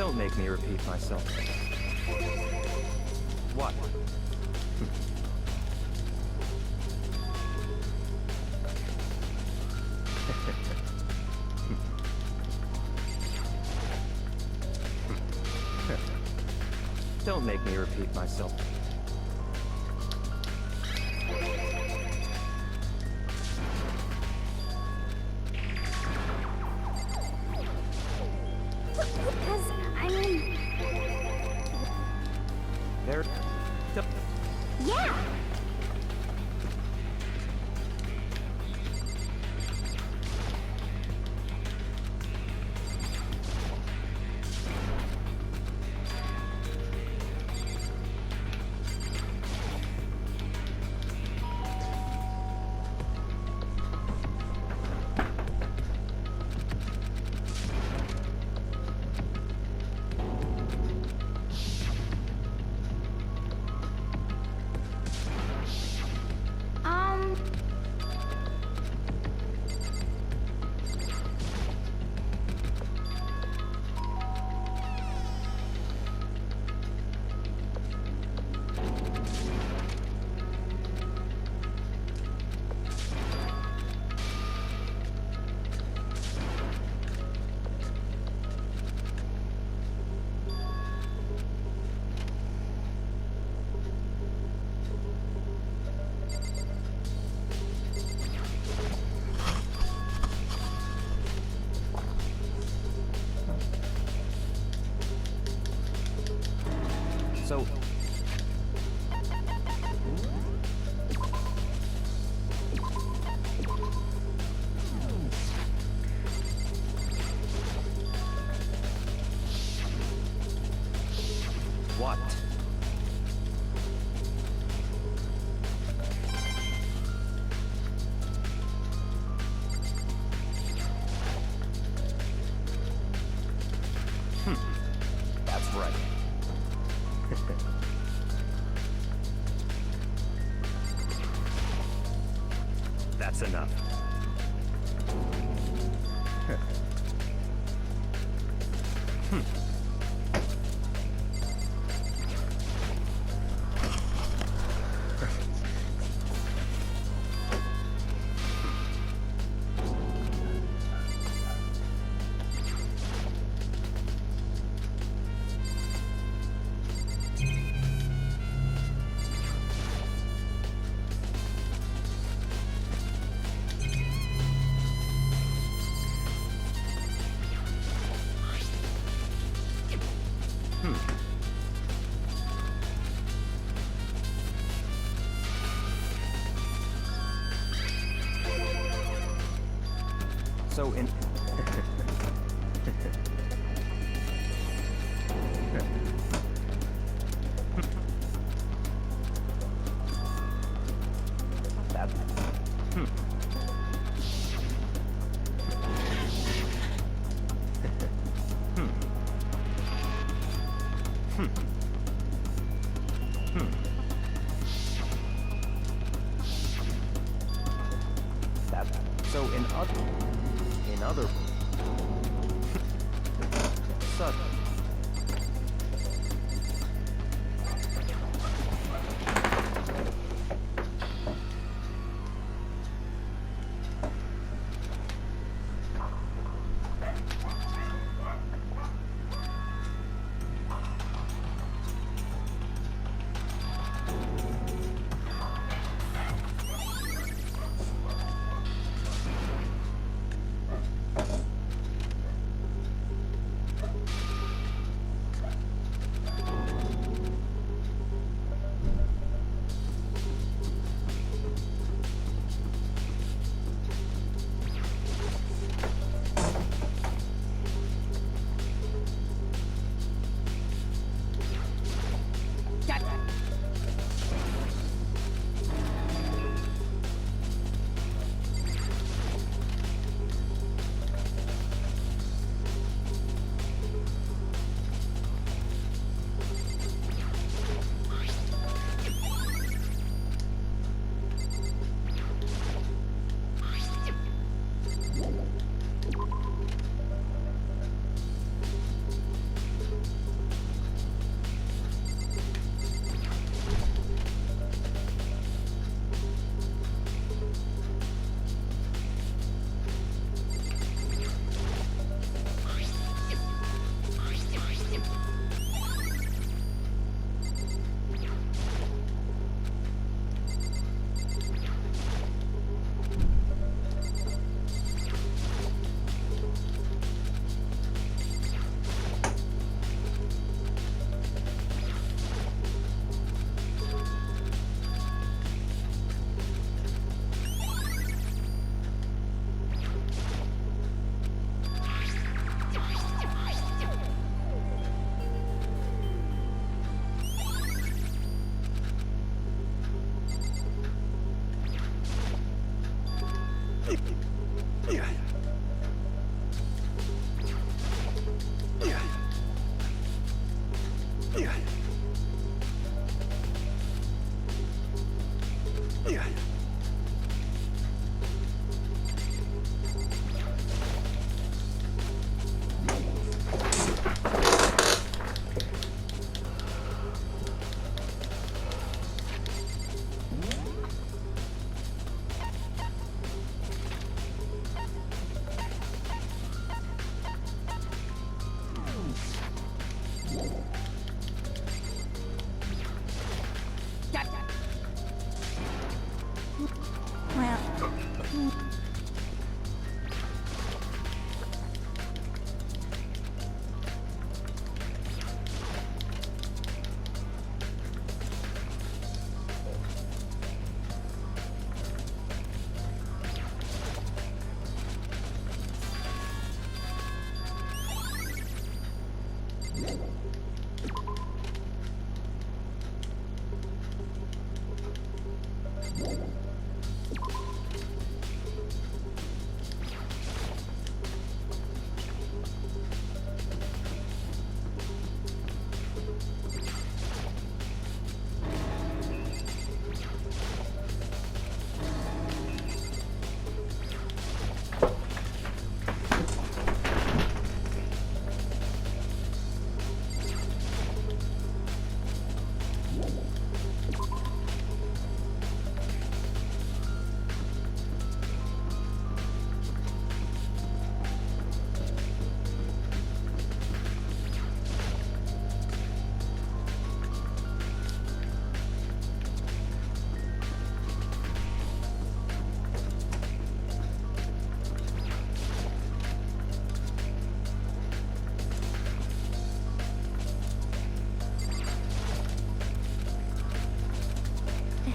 Don't make me repeat myself. What? Don't make me repeat myself. Because, I mean... There... Yeah! So... What? That's right. That's enough. So in... That... That... So in other... Such... Well,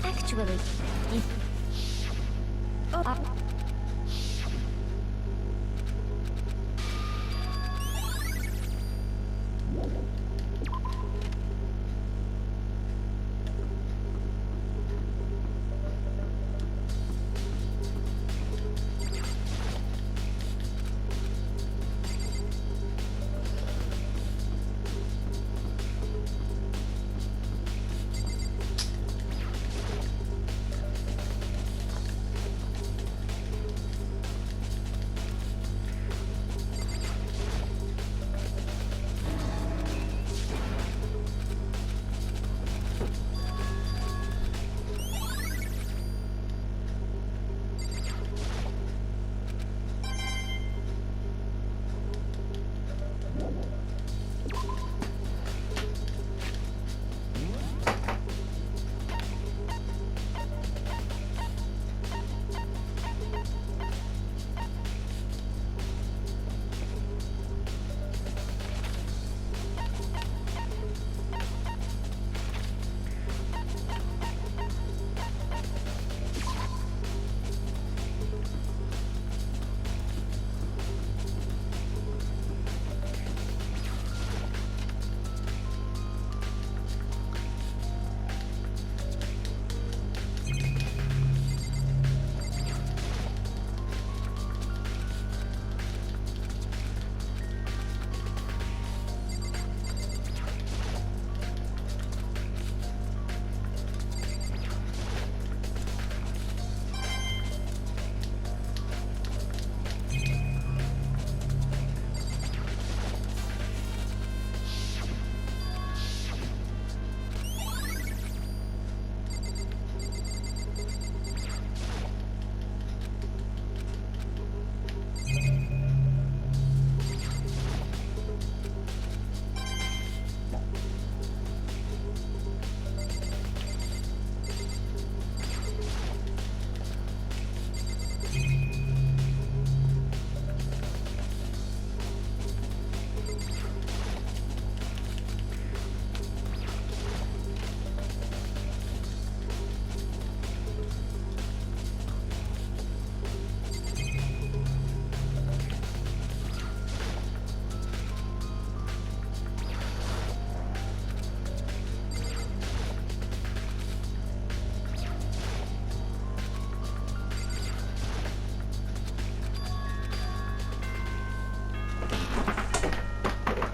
actually,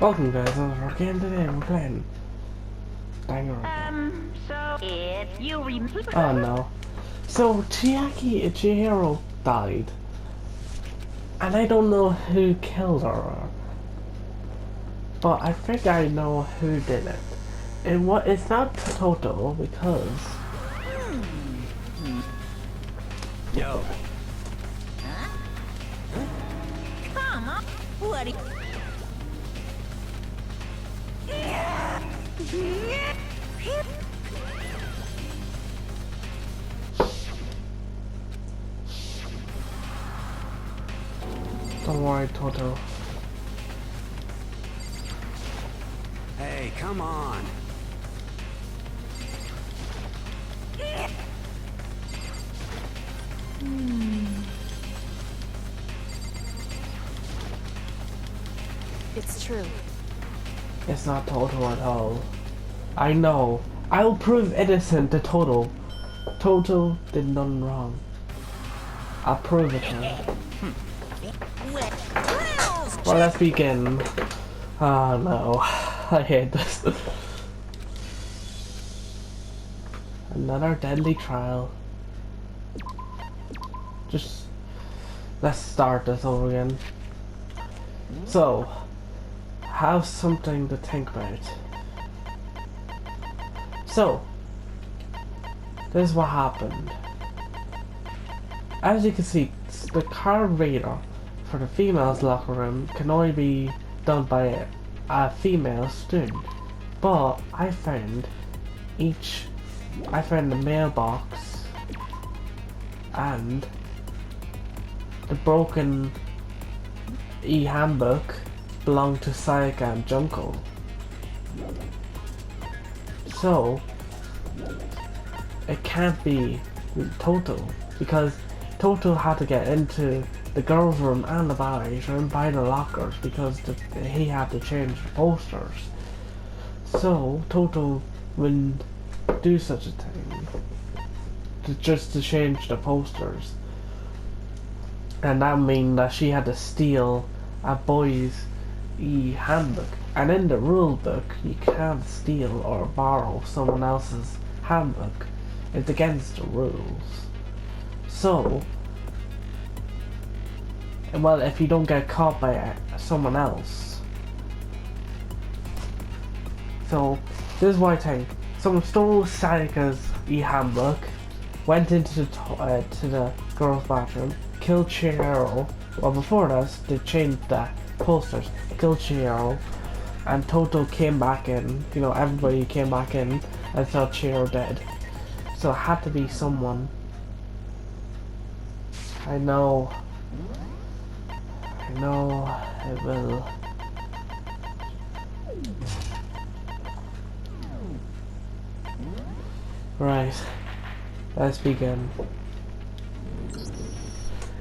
Welcome guys, this is Rocky and today we're playing Danganronpa. So if you remember. Oh no. So Chihiro died, and I don't know who killed her, but I think I know who did it. And it's not Toto because Yo. Come on. What do don't worry, Toto. Hey, come on. It's true. It's not Toto at all. I know. I'll prove innocent to Toto. Toto did nothing wrong. I'll prove it to him. Well, let's begin. Oh no. I hate this. Another deadly trial. Just let's start this over again. So, have something to think about. So, this is what happened. As you can see, the card reader for the females locker room can only be done by a female student. But I found the mailbox and the broken e-handbook belonged to Sayaka and Junko. So it can't be Toto because Toto had to get into the girls' room and the boys' room by the lockers because he had to change the posters. So Toto wouldn't do such a thing just to change the posters, and that mean that she had to steal a boy's handbook. And in the rule book, you can't steal or borrow someone else's handbook. It's against the rules. So, well, if you don't get caught by someone else. So, this is what I think. Someone stole Sayaka's e-handbook, went into the girls' bathroom, killed Chihiro. Well, before this, they changed the posters. Killed Chihiro, and Toto came back in. You know, everybody came back in and saw Chihiro dead. So it had to be someone. I know it will. Right, let's begin.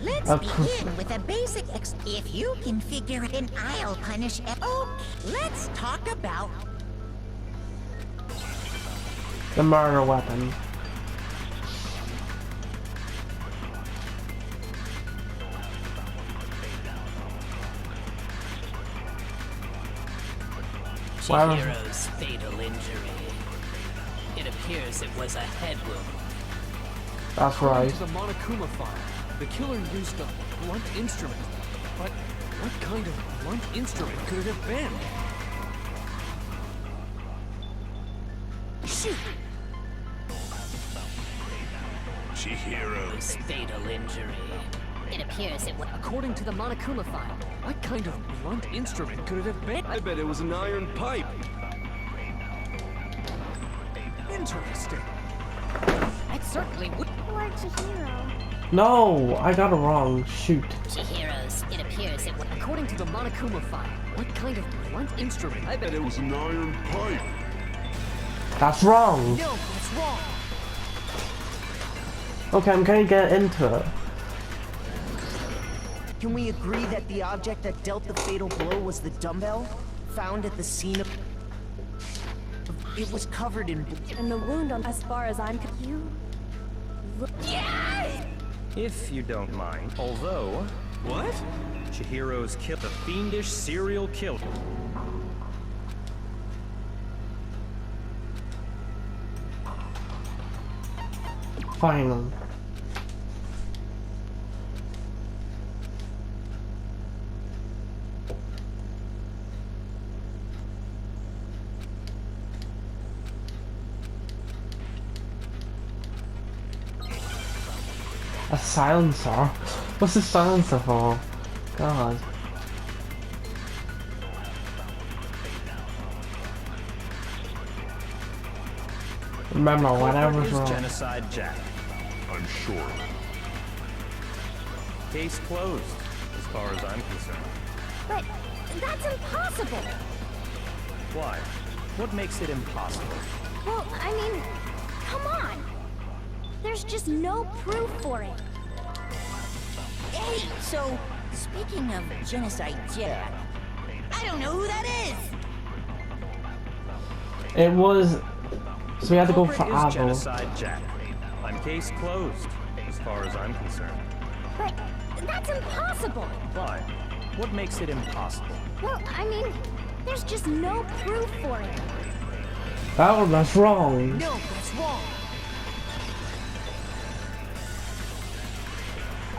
Let's begin with a basic if you can figure it, then I'll punish it. Okay, let's talk about The murder weapon. Chihiro's fatal injury. It appears it was a head wound. That's right. To the Monokuma file, the killer used a blunt instrument. But what kind of blunt instrument could it have been? shoot. Chihiro's fatal injury. It appears it was. According to the Monokuma file, what kind of blunt instrument could it have been? I bet it was an iron pipe. Interesting. It certainly would. Poor Chihiro. No, I got it wrong. Shoot. Chihiro's. It appears it was. According to the Monokuma file, what kind of blunt instrument? I bet it was an iron pipe. That's wrong. No, that's wrong. Okay, I'm gonna get into it. Can we agree that the object that dealt the fatal blow was the dumbbell found at the scene of... It was covered in... And the wound on, as far as I'm you look. If you don't mind. Although, What? Chihiro's killed a fiendish serial killer. Finally. A silencer? What's a silencer for? God. Remember, whatever's Is wrong. Genocide Jack. Unsure. Case closed, as far as I'm concerned. But that's impossible. Why? What makes it impossible? Well, I mean, come on. There's just no proof for it. Hey, so, speaking of Genocide Jack, I don't know who that is! It was. So we had to go for Culprit is Avo. Genocide Jack. I'm case closed, as far as I'm concerned. But that's impossible. Why? What makes it impossible? Well, I mean, there's just no proof for it. That's wrong. No, that's wrong.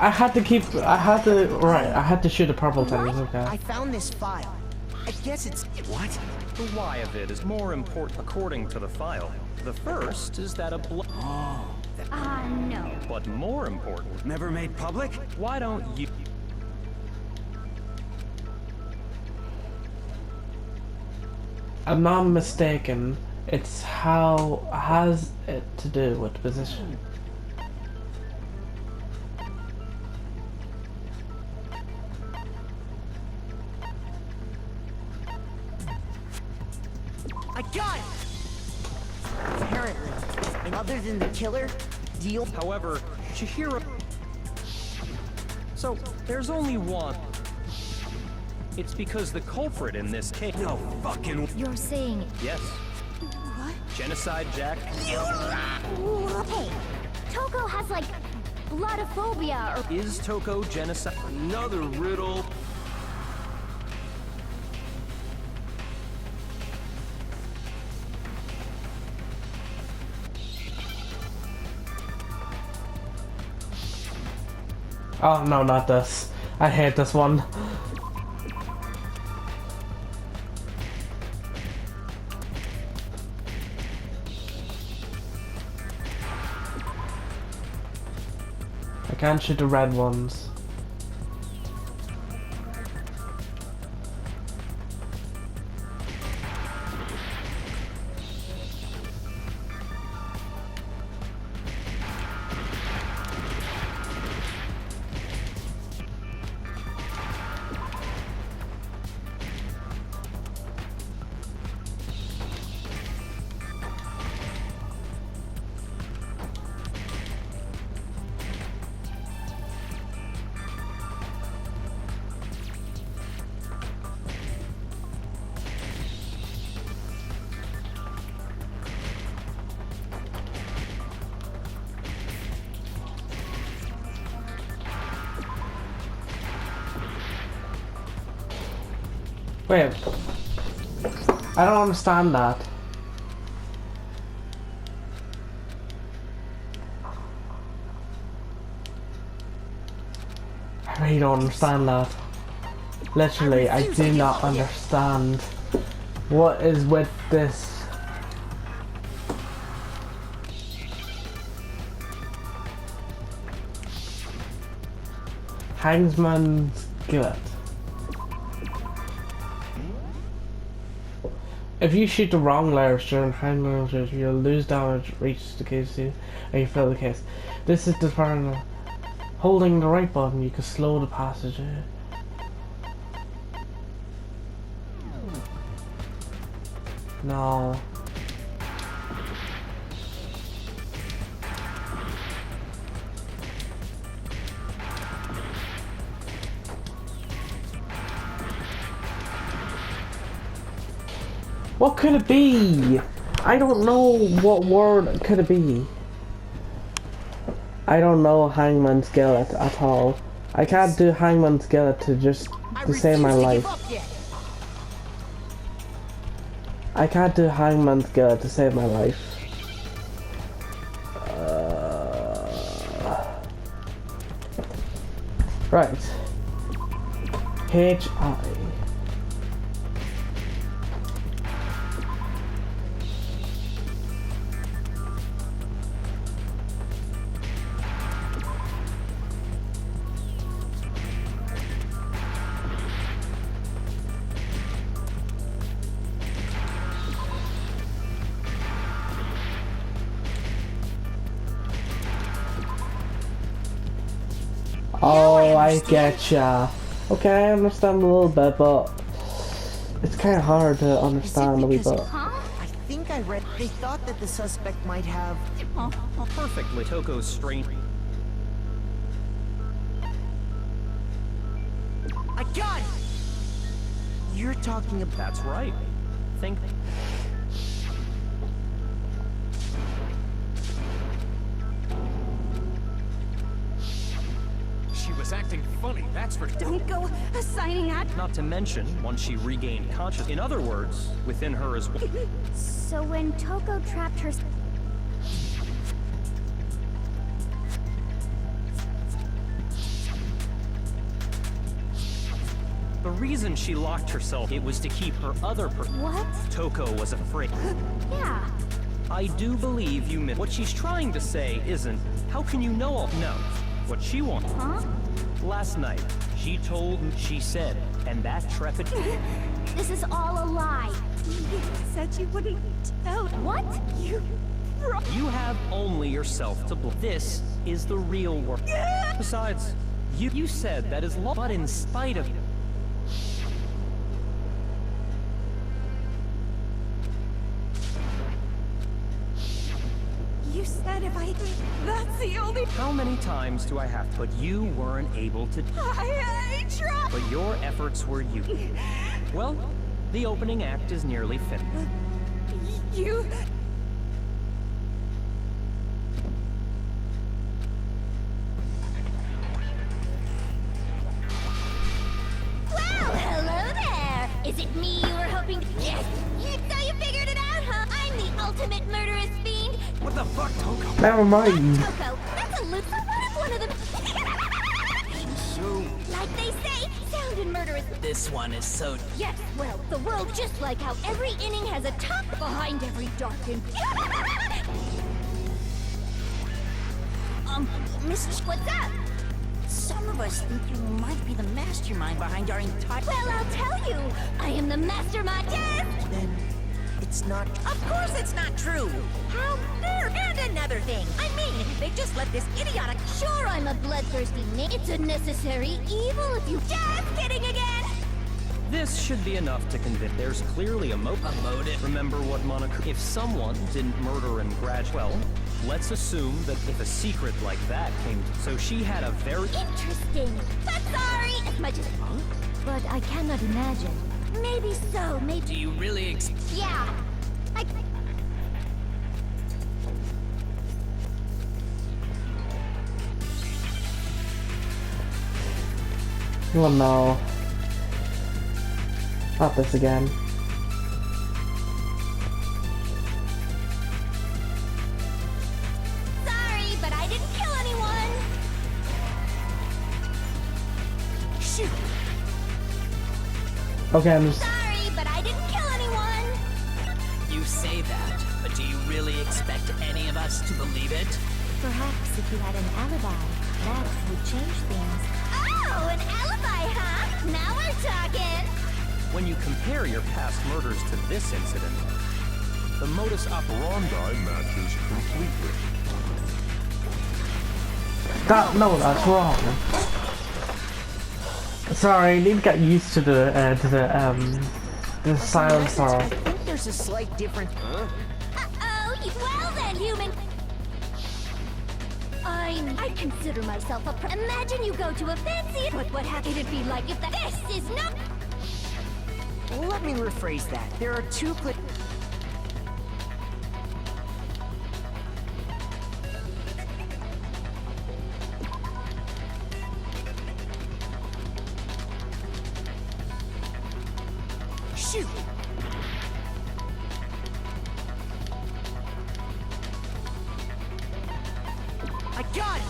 I had to shoot the purple things, okay. I found this file. I guess it's... What? The why of it is more important according to the file. The first is that a No. But more important, Never made public? why don't you... I'm not mistaken. It's how has it to do with the position. I got it! Apparently, and other than the killer, deal... However, Chihiro... So, there's only one. It's because the culprit in this case... No fucking... You're saying... Yes. What? Genocide Jack? Hey, Toko has like bloodophobia or... Is Toko genocide? Another riddle. Oh no, not this. I hate this one. I can't shoot the red ones. Wait. I don't understand that. I really don't understand that. Literally, I do not understand what is with this. Hangsman's Skillet. If you shoot the wrong layers during Hangman's, you'll lose damage, reach the case, and you fail the case. This is the part of holding the right button, you can slow the passage. No. What could it be? I don't know what word could it be. I don't know Hangman's Skillet at all. I can't do Hangman's Skillet to save my life. I can't do Hangman's Skillet to save my life. Right. H-I. Oh, I getcha. Okay, I understand a little bit, but it's kind of hard to understand a wee bit. Huh? I think I read they thought that the suspect might have. Perfectly. Toko's strange. I got it! You're talking about. That's right. Think. She was acting funny, that's for. Don't go assigning that. Not to mention, once she regained consciousness. In other words, within her as well. So when Toko trapped her... The reason she locked herself, it was to keep her other What? Toko was afraid. Yeah. I do believe you meant what she's trying to say isn't, how can you know all? No. What she wants. Huh? Last night, she told, she said, and that trepid. This is all a lie. You said you wouldn't tell. What? You have only yourself to blame. This is the real world. Besides, you said that is law, but in spite of. You said if I... That's the only... How many times do I have to? But you weren't able to. I tried. But your efforts were you. Well, the opening act is nearly finished. You... Well, hello there! Is it me you were hoping to... Yes! So you figured it out, huh? I'm the ultimate murderous fiend. What the fuck, Toko? Never mind. Toko, that's a loop. So what if one of them... So. Like they say, sound and murderous... This one is so. Yes, well, the world just like how every inning has a top behind every darkened... Mrs. What's up? Some of us think you might be the mastermind behind our entire. Well, I'll tell you. I am the mastermind. Yes! Then it's not. Of course it's not true! How dare! And another thing! I mean, they just let this idiotic. Sure, I'm a bloodthirsty name. It's a necessary evil if you... Just kidding again! This should be enough to convince. There's clearly a motive. Remember what Monica. If someone didn't murder and grudge, well, let's assume that if a secret like that came to. So she had a very. Interesting. But sorry, as much as... But I cannot imagine. Maybe so, maybe... Do you really Yeah. I... Oh no. Not this again. Sorry, but I didn't kill anyone. Shoot! Okay, I'm just. Sorry, but I didn't kill anyone. You say that, but do you really expect any of us to believe it? Perhaps if you had an alibi, that would change things. Oh, an alibi, huh? Now we're talking. When you compare your past murders to this incident, the modus operandi matches completely. No, that's wrong. Sorry, I need to get used to the silencer. I think there's a slight difference. Uh-oh, well then, human. I consider myself a Imagine you go to a fancy... But what it'd be like if This is not... Let me rephrase that. There are two Shoot! I got it!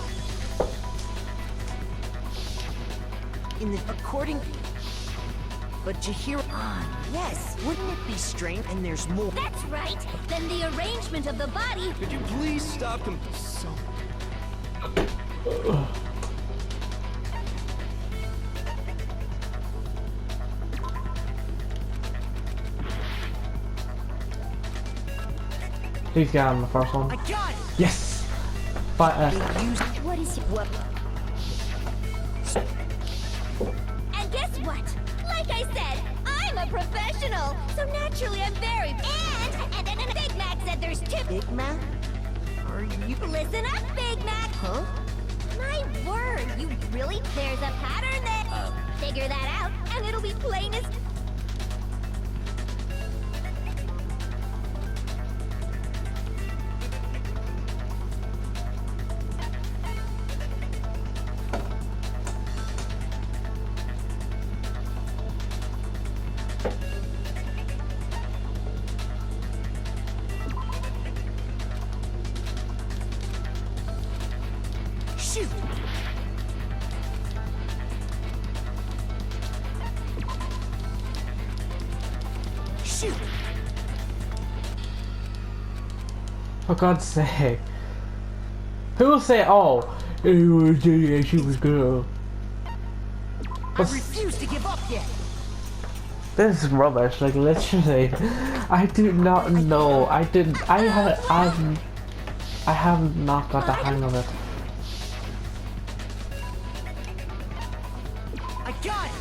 According... But chihiro... yes, wouldn't it be strange? And there's more. That's right. Then the arrangement of the body... Could you please stop so. Please get on the first one. I got it! Yes! But, They used... What is... What? what? Like I said, I'm a professional, so naturally I'm very... And Big Mac said there's two... Big Mac? Are you... Listen up, Big Mac! Huh? My word, you really... There's a pattern that... figure that out, and it'll be plain as... Shoot! Shoot! For God's sake. Who will say, oh, she was good? I refuse to give up yet! This is rubbish, like literally. I do not know. I have not got the hang of it. I got it!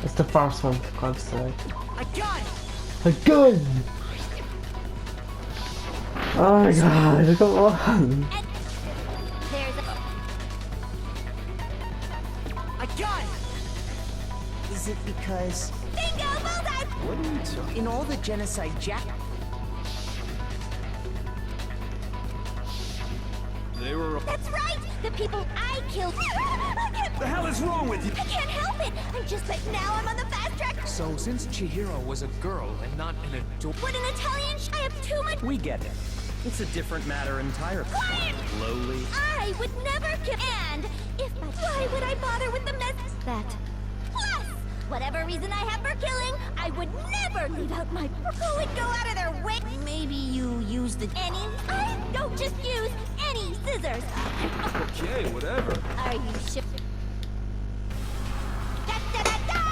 It's the first one, for God's sake. I got it! Again! Oh my god, come on! There's a... I got it! Is it because Bingo! Bullseye! Wouldn't... in all the genocide Jack... They were... That's right! The people I killed... I can't... The hell is wrong with you? I can't help it! I'm just that now I'm on the fast track. So, since Chihiro was a girl and not an adult... What an Italian I have too much... We get it. It's a different matter entirely. Quiet! Slowly. I would never kill... And if my... Why would I bother with the mess... That... Plus, whatever reason I have for killing, I would never leave out my... Who would go out of their way... Maybe you use the... Any... I don't just use any scissors. Okay, whatever. Are you sure? Da-da-da-da!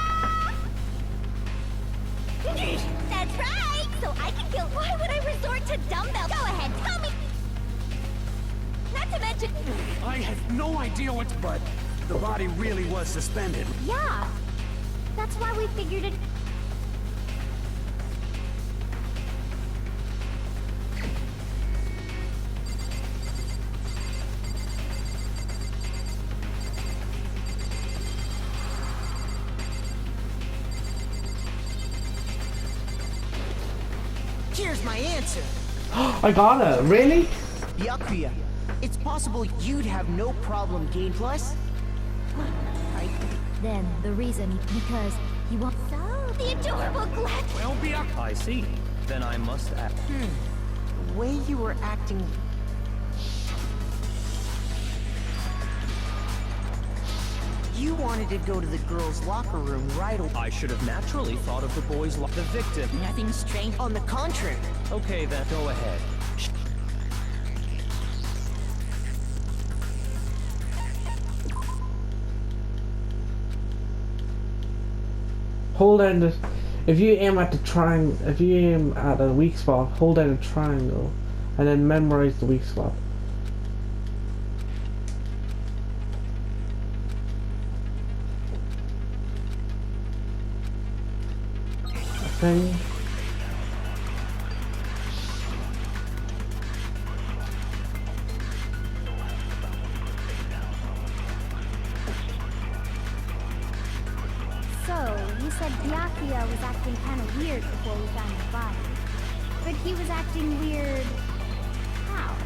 That's right! So I can kill... Why would I resort to dumbbells? Go ahead, tell me... Not to mention... I have no idea what... But the body really was suspended. Yeah. That's why we figured it... Here's my answer! I got it, really? Byakuya, it's possible you'd have no problem gain plus. Then the reason, because you want... So, the adorable Glad... Well, Byakuya... I see. Then I must act. The way you were acting... You wanted to go to the girls' locker room right away. I should have naturally thought of the boys the victim. Nothing strange. On the contrary, Okay, then go ahead. Hold down the... If you aim at the triangle... If you aim at a weak spot, hold down the triangle. And then memorize the weak spot. Thing. So, you said Byakuya was acting kind of weird before we found the body. But he was acting weird... How?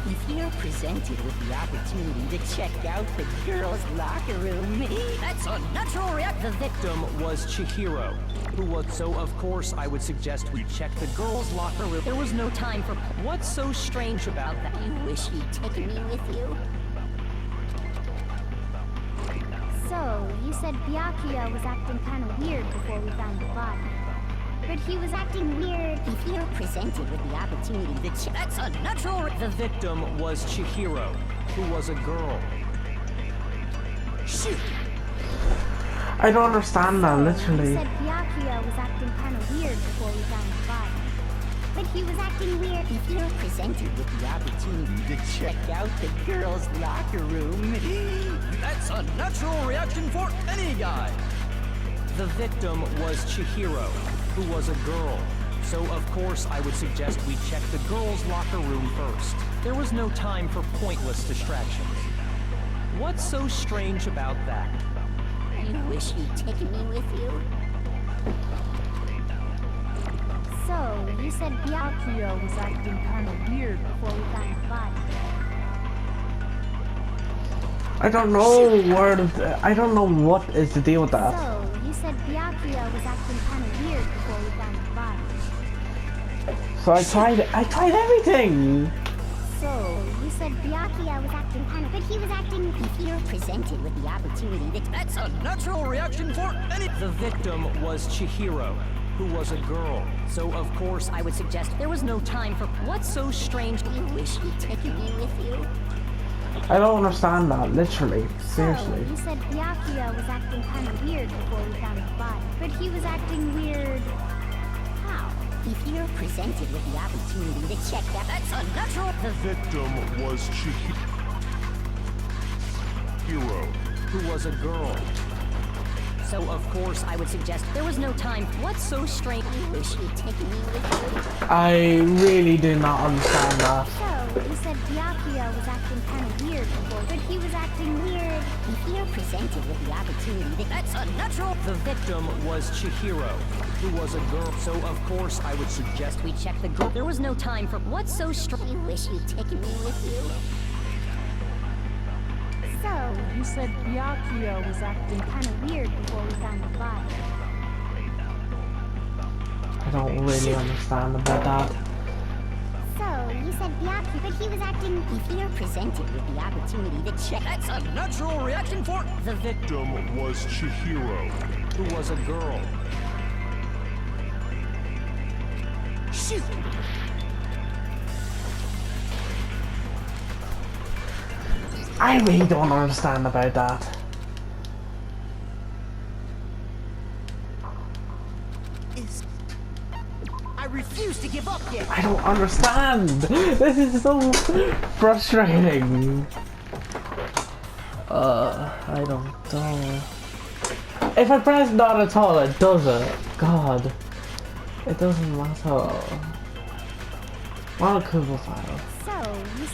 If you're presented with the opportunity to check out the girls' locker room, that's a natural reaction. The victim was Chihiro, who was... So, of course, I would suggest we check the girls' locker room. There was no time for... What's so strange about that? You wish you'd taken me with you. So, you said Byakuya was acting kind of weird before we found the body. But he was acting weird... If you're presented with the opportunity to check... That's a natural... The victim was Chihiro, who was a girl. shoot! I don't understand that, You literally. said Byakuya was acting kind of weird before we found the body. But he was acting weird. If you're presented with the opportunity to check out the girls' locker room, That's a natural reaction for any guy. The victim was Chihiro, who was a girl. So of course I would suggest we check the girls' locker room first. There was no time for pointless distractions. What's so strange about that? you wish you'd taken me with you. So, you said Byakuya was acting kind of weird before we found the body. I don't know I don't know what is the deal with that. So, you said Byakuya was acting kind of weird before we found the body. So I tried everything. So, you said Byakuya was acting kind of, but he was acting. If you're presented with the opportunity to... That's a natural reaction for any... The victim was Chihiro, who was a girl. So of course I would suggest there was no time for... What's so strange? You wish you'd taken me with you. I don't understand that, literally. Seriously. So, you said Byakuya was acting kind of weird before we found the body, but he was acting weird. How? If you're presented with the opportunity to check that... That's a natural... The victim was Chihiro, who was a girl. So of course I would suggest there was no time. What's so strange? You wish you'd taken me with you. I really do not understand that. So, you said Byakuya was acting kind of weird before, but he was acting weird. If you're presented with the opportunity to... That's a natural... The victim was Chihiro, who was a girl. So of course I would suggest we check the girl. There was no time for... What's so strange? You wish you'd taken me with you. So, you said Byakuya was acting kind of weird before we found the body. I don't really understand about that. So, you said Byakuya, but he was acting... If you're presented with the opportunity to check... That's a natural reaction for... The victim was Chihiro, who was a girl. Shoot! I really don't understand about that. I refuse to give up yet. I don't understand. This is so frustrating. I don't know. If I press not at all, it doesn't. God, it doesn't matter. Monocuba file. So, you said...